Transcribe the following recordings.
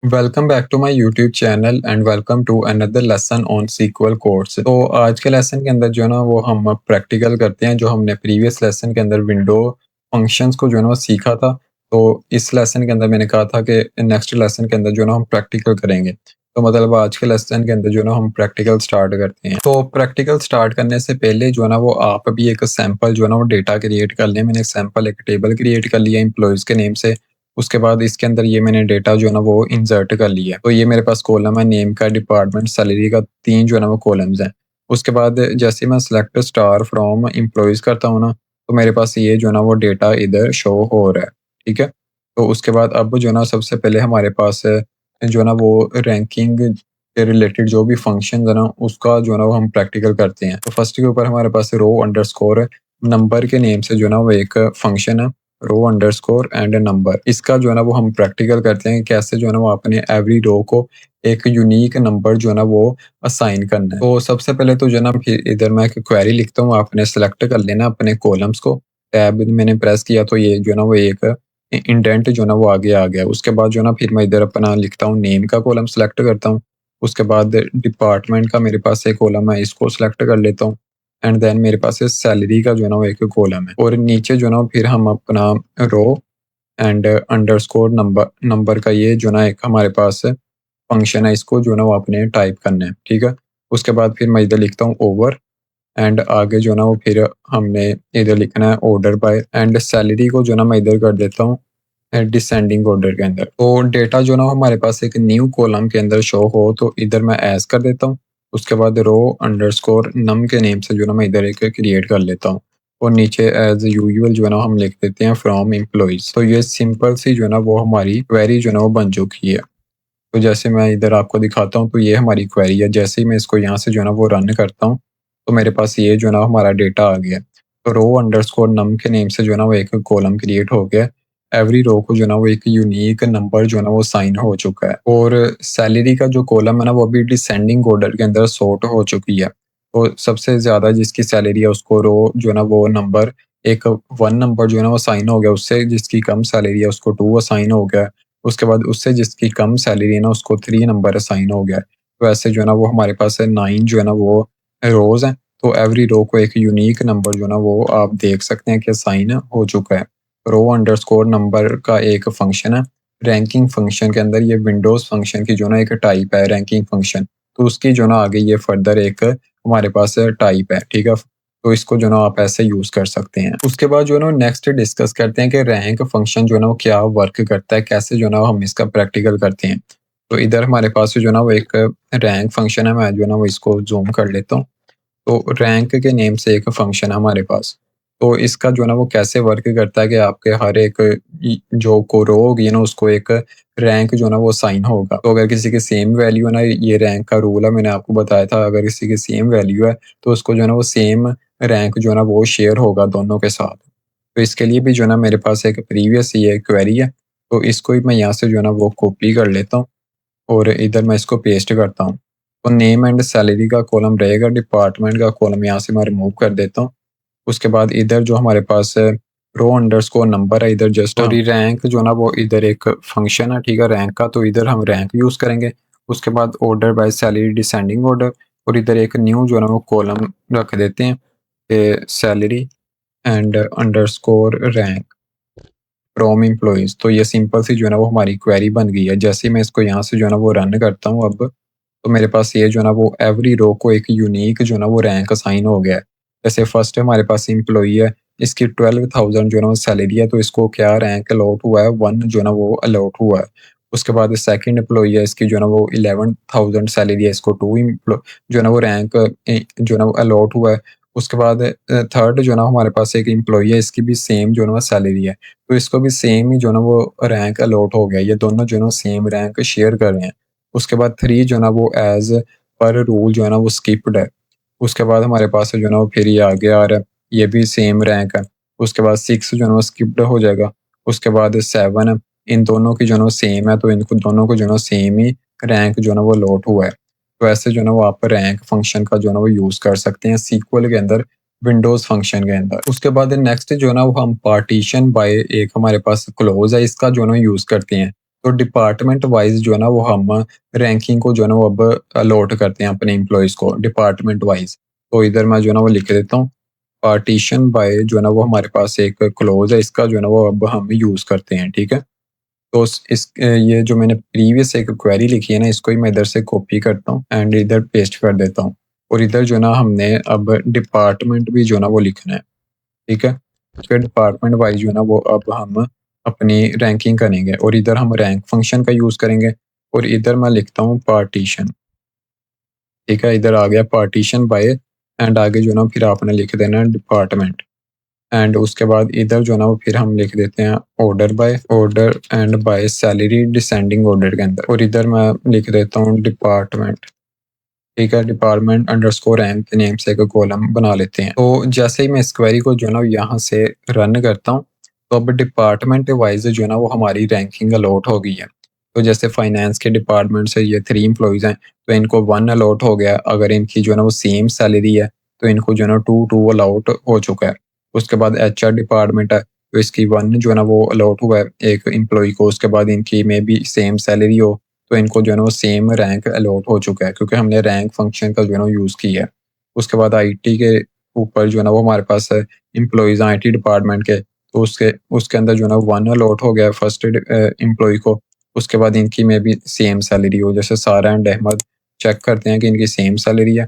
Welcome back to my YouTube channel and welcome to another lesson on SQL course. तो आज के lesson के अंदर जो है ना वो हम प्रैक्टिकल करते हैं जो हमने प्रीवियस लेसन के अंदर विंडो फंक्शंस को जो है ना वो सीखा था। तो इस लेसन के अंदर मैंने कहा था कि नेक्स्ट लेसन के अंदर जो है ना हम प्रैक्टिकल करेंगे। तो मतलब आज के लेसन के अंदर जो है ना हम प्रैक्टिकल स्टार्ट करते हैं। तो प्रैक्टिकल स्टार्ट करने से पहले जो है ना वो आप भी एक सैंपल जो है ना वो डेटा क्रिएट कर लें। मैंने सैंपल एक टेबल क्रिएट कर लिया एम्प्लॉयज़ के नेम से। उसके बाद इसके अंदर ये मैंने डेटा जो है ना वो इंसर्ट कर लिया। तो ये मेरे पास कॉलम है नेम का, डिपार्टमेंट, सैलरी का, 3 जो है ना वो कॉलम्स हैं। उसके बाद जैसे मैं सिलेक्ट स्टार फ्रॉम एम्प्लॉइज़ करता हूँ ना, तो मेरे पास ये जो है ना वो डेटा इधर शो हो रहा है, ठीक है? तो उसके बाद अब जो है ना सबसे पहले हमारे पास जो है ना वो रैंकिंग के रिलेटेड जो भी फंक्शंस है ना उसका जो है ना वो हम प्रैक्टिकल करते हैं। तो फर्स्ट के ऊपर हमारे पास रो अंडरस्कोर नंबर के नेम से जो है ना वो एक फंक्शन है, रो अंडरस्कोर एंड नंबर। इसका जो है ना वो हम प्रैक्टिकल करते हैं कैसे जो है ना वो अपने एवरी रो को एक यूनिक नंबर जो है ना वो असाइन करना है। तो सबसे पहले तो जो है ना फिर इधर मैं एक क्वेरी लिखता हूँ, आपने सेलेक्ट कर लेना अपने कॉलम्स को। टैब मैंने प्रेस किया तो ये जो है ना वो एक इंडेंट जो है ना वो आगे आ गया। उसके बाद जो है ना फिर मैं इधर अपना लिखता हूँ, नेम का कॉलम सेलेक्ट करता हूँ। उसके बाद डिपार्टमेंट का मेरे पास एक कॉलम है, इसको सेलेक्ट कर लेता हूँ। एंड देन मेरे पास सैलरी का जो है ना वो एक कॉलम है और नीचे जो है ना फिर हम अपना row and underscore number number का ये जो ना एक हमारे पास फंक्शन है, इसको जो ना वो आपने टाइप करना है, ठीक है? उसके बाद फिर मैं इधर लिखता हूँ ओवर एंड आगे जो ना वो फिर हमने इधर लिखना है ऑर्डर बाय एंड सैलरी को जो ना मैं इधर कर देता हूँ डिसेंडिंग ऑर्डर के अंदर। तो डेटा जो ना हमारे पास एक न्यू कॉलम के अंदर शो हो तो इधर मैं एज कर देता हूँ। उसके बाद रो अंडरस्कोर नम के नेम से जो ना मैं इधर एक क्रिएट कर लेता हूँ और नीचे एज यूजुअल जो है ना हम लिख देते हैं फ्रॉम एम्प्लॉइज। तो ये सिंपल सी जो है ना वो हमारी क्वेरी जो है ना वो बन चुकी है। तो जैसे मैं इधर आपको दिखाता हूँ तो ये हमारी क्वेरी है। जैसे ही मैं इसको यहाँ से जो है ना वो रन करता हूँ तो मेरे पास ये जो है ना हमारा डेटा आ गया। तो रो अंडरस्कोर नम के नेम से जो है ना वो एक कॉलम क्रिएट हो गया। एवरी रो को जो है ना वो एक यूनिक नंबर जो है ना वो साइन हो चुका है और सैलरी का जो कॉलम है ना वो अभी डिसेंडिंग ऑर्डर के अंदर सॉर्ट हो चुकी है। तो सबसे ज़्यादा जिसकी सैलरी है उसको रो जो है ना वो नंबर एक 1 नंबर जो है ना वो साइन हो गया, उससे जिसकी कम सैलरी है उसको 2 असाइन हो गया। उसके बाद उससे जिसकी कम सैलरी है ना उसको 3 नंबर असाइन हो गया। तो ऐसे जो है ना वो हमारे पास है 9 जो है ना वो रोज़ हैं। तो एवरी रो को एक यूनिक नंबर जो है ना वो आप देख सकते हैं कि असाइन हो चुका है। रो अंडरस्कोर नंबर का एक फंक्शन है। रैंकिंग फंक्शन के अंदर ये विंडोज़ फंक्शन की जो ना एक टाइप है रैंकिंग फंक्शन। तो उसकी जो ना आगे ये फर्दर एक हमारे पास टाइप है, ठीक है? तो इसको जो ना आप ऐसे यूज़ कर सकते हैं। उसके बाद जो है ना नेक्स्ट डिस्कस करते हैं कि रैंक फंक्शन जो है ना वो क्या वर्क करता है, कैसे जो है ना हम इसका प्रैक्टिकल करते हैं। तो इधर हमारे पास जो है ना वो एक रैंक फंक्शन है, मैं जो है ना वो इसको ज़ूम कर लेता हूँ। तो रैंक के नेम से एक फंक्शन है हमारे पास। तो इसका जो है ना वो कैसे वर्क करता है कि आपके हर एक जो को रो होगी ना उसको एक रैंक जो है ना वो साइन होगा। तो अगर किसी की सेम वैल्यू है ना, ये रैंक का रूल है, मैंने आपको बताया था, अगर किसी की सेम वैल्यू है तो उसको जो है ना वो सेम रैंक जो है ना वो शेयर होगा दोनों के साथ। तो इसके लिए भी जो है ना मेरे पास एक प्रीवियस ये क्वेरी है। तो इसको ही मैं यहाँ से जो है ना वो कॉपी कर लेता हूँ और इधर मैं इसको पेस्ट करता हूँ। तो नेम एंड सैलरी का कॉलम रहेगा, डिपार्टमेंट का कॉलम यहाँ से मैं रिमूव कर देता हूँ। उसके बाद इधर जो हमारे पास रो अंडरस्कोर नंबर है इधर जस्ट, और ये रैंक जो ना वो इधर एक फंक्शन है, ठीक है, रैंक का। तो इधर हम रैंक यूज़ करेंगे। उसके बाद order by salary descending order और इधर एक न्यू जो है ना वो कॉलम रख देते हैं salary and underscore rank from employees. तो ये सिंपल सी जो है ना वो हमारी क्वेरी बन गई है। जैसे ही मैं इसको यहाँ से जो है ना वो रन करता हूँ अब, तो मेरे पास ये जो है ना वो एवरी रो को एक यूनिक जो है ना वो रैंक असाइन हो गया है। जैसे फर्स्ट हमारे पास एम्प्लॉई है, इसकी 12,000 जो है ना वो सैलरी है, तो इसको क्या रैंक अलॉट हुआ है, 1 जो है ना वो अलॉट हुआ है। उसके बाद सेकंड एम्प्लॉई है, इसकी जो है ना वो 11,000 सैलरी है, इसको 2 जो है ना वो रैंक जो है ना वो अलॉट हुआ है। उसके बाद थर्ड जो है ना हमारे पास एक एम्प्लॉई है, इसकी भी सेम जो है ना वो सैलरी है, तो इसको भी सेम ही जो है ना वो रैंक अलॉट हो गया। ये दोनों जो है ना सेम रैंक शेयर कर रहे हैं। उसके बाद 3 जो है ना वो एज़ पर रूल जो है ना वो स्किप्ड है। उसके बाद हमारे पास जो है ना वो फिर ये आगे आ रहा है, ये भी सेम रैंक है। उसके बाद 6 जो है ना वो स्किप्ड हो जाएगा। उसके बाद 7 है, इन दोनों की जो है ना वो सेम है, तो इनको दोनों को जो है ना सेम ही रैंक जो है ना वो अलॉट हुआ है। तो ऐसे जो है ना वो आप रैंक फंक्शन का जो है ना वो यूज़ कर सकते हैं सीक्वल के अंदर, विंडोज़ फंक्शन के अंदर। उसके बाद नेक्स्ट जो है ना वो हम पार्टीशन बाय एक हमारे पास क्लॉज़ है, इसका जो है ना यूज़ करते हैं। तो डिपार्टमेंट वाइज़ जो है ना वो हम रैंकिंग को जो है ना वो अब अलॉट करते हैं अपने एम्प्लॉइज़ को डिपार्टमेंट वाइज़। तो इधर मैं जो है ना वो लिख देता हूँ, पार्टीशन बाय जो है ना वो हमारे पास एक क्लॉज़ है, इसका जो है ना वो अब हम यूज़ करते हैं, ठीक है? तो ये जो मैंने प्रीवियस एक क्वेरी लिखी है ना, इसको ही मैं इधर से कॉपी करता हूँ एंड इधर पेस्ट कर देता हूँ। और इधर जो है ना हमने अब डिपार्टमेंट भी जो है ना वो लिखना है, ठीक है? फिर डिपार्टमेंट वाइज़ जो है ना वो अब हम अपनी रैंकिंग करेंगे और इधर हम रैंक फंक्शन का यूज़ करेंगे और इधर मैं लिखता हूँ पार्टीशन, ठीक है? इधर आ गया पार्टीशन बाय एंड आगे जो है ना फिर आपने लिख देना है डिपार्टमेंट एंड उसके बाद इधर जो है ना वो फिर हम लिख देते हैं order and by salary descending order के अंदर और इधर मैं लिख देता हूँ डिपार्टमेंट, ठीक है? डिपार्टमेंट अंडरस्कोर एम के नेम से एक कॉलम बना लेते हैं। तो जैसे ही मैं इस क्वेरी को जो है ना यहाँ से रन करता हूँ, तो अब डिपार्टमेंट वाइज़ जो है ना वो हमारी रैंकिंग अलॉट हो गई है। तो जैसे फाइनेंस के डिपार्टमेंट से ये 3 एम्प्लॉइज़ हैं, तो इनको 1 अलॉट हो गया। अगर इनकी जो है ना वो सेम सैलरी है, तो इनको जो है ना 2 अलॉट हो चुका है। उसके बाद एचआर डिपार्टमेंट है, तो इसकी 1 जो है ना वो अलॉट हुआ है एक एम्प्लॉयी को। उसके बाद इनकी में भी सेम सैलरी हो, तो इनको जो है ना वो सेम रैंक अलॉट हो चुका है क्योंकि हमने रैंक फंक्शन का जो है ना यूज़ किया है। उसके बाद आईटी के ऊपर जो है ना वो हमारे पास एम्प्लॉइज़ आईटी डिपार्टमेंट के, तो उसके उसके अंदर जो है ना 1 अलॉट हो गया है फर्स्ट एम्प्लॉयी को। उसके बाद इनकी में भी सेम सैलरी हो, जैसे सारा एंड अहमद चेक करते हैं कि इनकी सेम सैलरी है।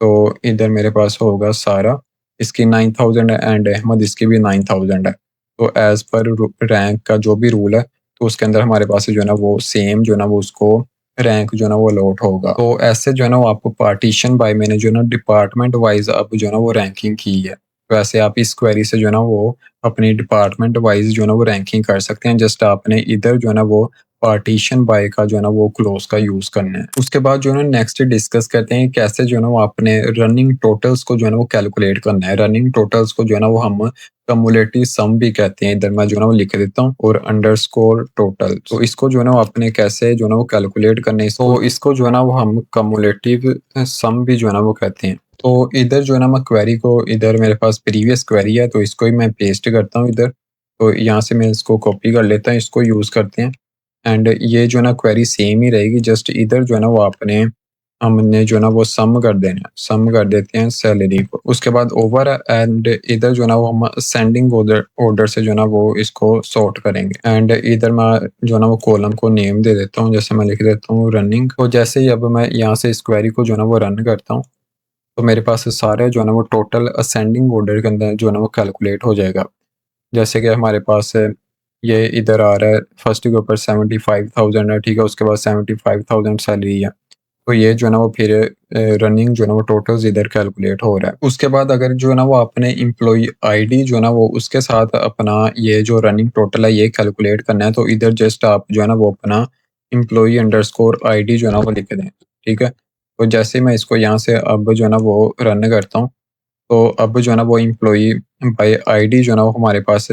तो इधर मेरे पास होगा सारा, इसकी 9000 है एंड अहमद इसकी भी 9000 है। तो एज़ पर रैंक का जो भी रूल है, तो उसके अंदर हमारे पास जो है ना वो सेम जो है ना वो उसको रैंक जो है ना वो अलॉट होगा। तो ऐसे जो है ना वो आपको पार्टीशन बाय मैंने जो है ना डिपार्टमेंट वाइज़ अब जो है ना वो रैंकिंग की है। तो ऐसे आप इस क्वेरी से जो है ना वो अपनी डिपार्टमेंट वाइज़ जो है ना वो रैंकिंग कर सकते हैं। जस्ट आपने इधर जो है ना वो पार्टीशन बाय का जो है ना वो क्लॉज़ का यूज़ करना है। उसके बाद जो है ना नेक्स्ट डिस्कस करते हैं कैसे जो है ना वो आपने रनिंग टोटल्स को जो है ना वो कैलकुलेट करना है। रनिंग टोटल्स को जो है ना वो हम कम्युलेटिव सम भी कहते हैं। इधर मैं जो है ना वो लिख देता हूँ और अंडरस्कोर टोटल। तो इसको जो है ना वो आपने कैसे जो है ना वो कैलकुलेट करना है। इसको जो है ना वो हम कम्युलेटिव सम भी जो है ना वो कहते हैं। तो इधर जो है ना मैं क्वेरी को, इधर मेरे पास प्रीवियस क्वेरी है तो इसको ही मैं पेस्ट करता हूँ इधर। तो यहाँ से मैं इसको कॉपी कर लेता हूँ, इसको यूज़ करते हैं एंड ये जो है ना क्वेरी सेम ही रहेगी। जस्ट इधर जो है ना वो आपने हमने जो है ना वो सम कर देना है, सम कर देते हैं सैलरी को। उसके बाद ओवर एंड इधर जो है ना वो हम असेंडिंग ऑर्डर ऑर्डर से जो है ना वो इसको सॉर्ट करेंगे एंड इधर मैं जो है ना वो कॉलम को नेम दे देता हूँ, जैसे मैं लिख देता हूँ रनिंग। तो जैसे ही अब मैं यहाँ से इस क्वेरी को जो है ना वो रन करता हूँ, तो मेरे पास सारे जो है ना वो टोटल असेंडिंग ऑर्डर के अंदर जो है ना वो कैलकुलेट हो जाएगा। जैसे कि हमारे पास ये इधर आ रहा है फर्स्ट के ऊपर 75,000 है, ठीक है? उसके बाद 75,000 सैलरी है। तो ये जो है ना वो फिर रनिंग जो है ना वो टोटल्स इधर कैलकुलेट हो रहा है। उसके बाद अगर जो है ना वो आपने एम्प्लॉयी आईडी जो है ना वो उसके साथ अपना ये जो रनिंग टोटल है ये कैलकुलेट करना है, तो इधर जस्ट आप जो है ना वो अपना एम्प्लॉयी अंडरस्कोर आईडी जो है ना वो लिख दें, ठीक है? तो जैसे मैं इसको यहाँ से अब जो है ना वो रन करता हूँ, तो अब जो है ना वो एम्प्लॉयी बाय आईडी जो है ना वो हमारे पास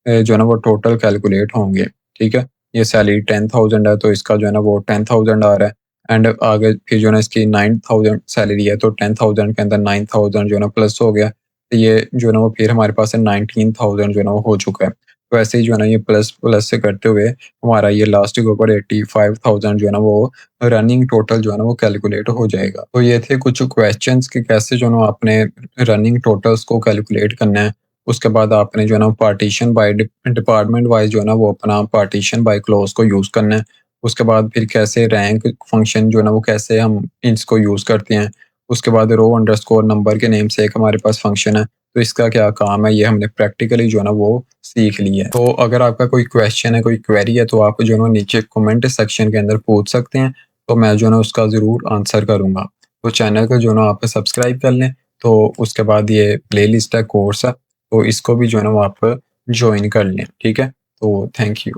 जो है ना वो टोटल कैलकुलेट होंगे, ठीक है? ये सैलरी 10,000 है तो इसका जो है ना वो 10,000 आ रहा है एंड आगे फिर जो है ना इसकी 9,000 सैलरी है तो 10,000 के अंदर 9,000 जो है ना प्लस हो गया। तो ये जो है ना वो फिर हमारे पास 19,000 जो है ना वो हो चुका है। तो ऐसे ही जो है ना ये प्लस प्लस से करते हुए हमारा ये लास्ट के ऊपर 85,000 जो है ना वो रनिंग टोटल जो है ना वो कैलकुलेट हो जाएगा। तो ये थे कुछ क्वेश्चंस कि कैसे जो है ना आपने रनिंग टोटल्स को कैलकुलेट करना है। उसके बाद आपने जो है ना पार्टीशन बाय डिपार्टमेंट वाइज़ जो है ना वो अपना पार्टीशन बाय क्लॉज़ को यूज़ करना है। उसके बाद फिर कैसे रैंक फंक्शन जो है ना वो कैसे हम इसको यूज़ करते हैं। उसके बाद रो अंडरस्कोर नंबर के नेम से एक हमारे पास फंक्शन है, तो इसका क्या काम है ये हमने प्रैक्टिकली जो है ना वो सीख लिया है। तो अगर आपका कोई क्वेश्चन है, कोई क्वेरी है तो आप जो है ना नीचे कमेंट सेक्शन के अंदर पूछ सकते हैं, तो मैं जो है ना उसका ज़रूर आंसर करूँगा। तो चैनल को जो है ना आप सब्सक्राइब कर लें, तो उसके बाद ये प्लेलिस्ट है, कोर्स है, तो इसको भी जो है ना वो आप जॉइन कर लें, ठीक है? तो थैंक यू।